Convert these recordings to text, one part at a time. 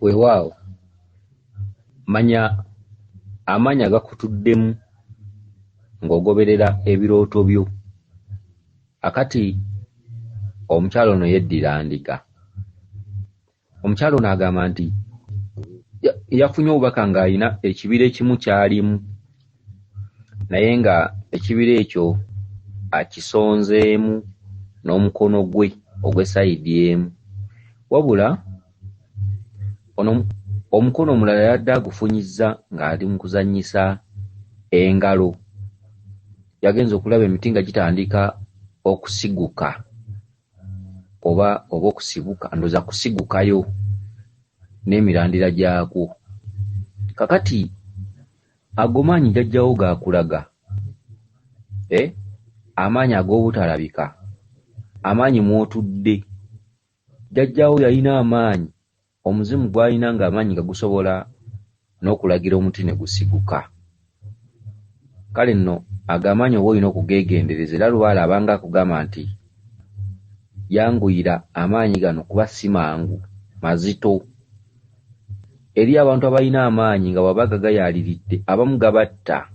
Weewaawo manya amaanyi agakutuddemu ng'ogoberera ebirooto byo. Akati omukyala ono yeddira ndiga. Omukyala ono agamba nti yafunye obubaka ng'alina ekibira ekimu ky'alimu naye nga ekibira ekyo akisonzeemu n'omukono gwe ogw'esayidi emu. Wabula ono omukono omulala yadde agufunyizza ng'ali mu kuzannyisa engalo. Yagenze okulaba emiti nga gitandika okusiguka oba okusibuka, ndowooza kusigukayo n'emirandira gyakwo. Kakati ago maanyi jjajjawo gaakulaga, amaanyi ag'obutalabika, amaanyi mw'otudde. Jjajjaawo yalina amaanyi, omuzimu gw'alina ng'amaanyi gagusobola n'okulagira omuti ne gusiguka. Kale nno ago amaanyi oba olina okugeegendereza era lwala abanga akugamba nti yanguyira amaanyi gano kuba si mangu, mazito. Eri abantu abalina amaanyi nga bw'aba gagayaaliridde abamu gabatta.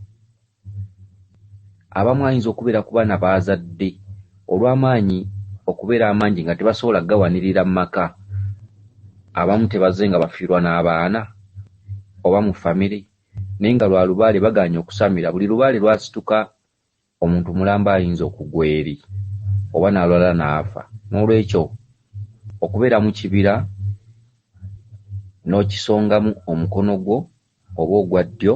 Abamu ayinza okubeera ku baana baazadde olw'amaanyi okubeera amangi nga tebasobola gawanirira mu maka. Abamu tebazze nga bafiirwa n'abaana oba mu famire naye nga lwa lubaale bagaanye okusamira. Buli lubaale lwasituka omuntu mulamba ayinza okugwa eri oba n'alwala n'afa. N'olwekyo okubeera mu kibira n'okisongamu omukono gwo oba ogwa ddyo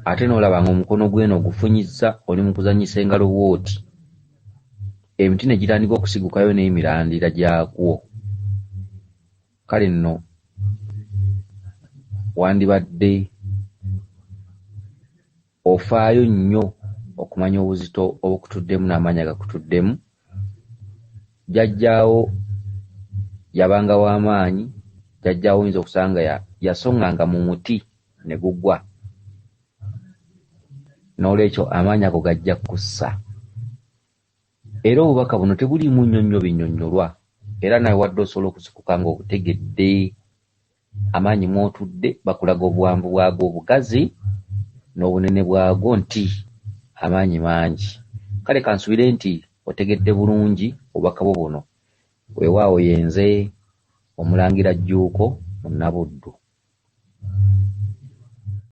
ate n'olaba ng'omukono gw'eno ogufunyizza oli mu kuzannyisa engalo bw'oti, emiti ne gitandika okusigukayo n'emirandira gyakwo. Kale nno wandibadde ofaayo nnyo okumanya obuzito obukutuddemu n'amaanyi agakutuddemu. Jjajjaawo yabanga w'amaanyi. Jjajjaawo oyinza okusanga yasonganga mu muti ne gugwa. N'olwekyo amaanyi ago gajja kussa. Era obubaka buno tebuliimu nnyo nnyo binnyonnyolwa, era nawe wadde osobola okusikuka ng'obutegedde. Amaanyi mw'otudde bakulaga obuwanvu bwago, obugazi n'obunene bwago nti amaanyi mangi. Kale kansubire nti otegedde bulungi obubaka bwo buno. Weewaawo yenze Omulangira Jjuuko mu Nnabuddu.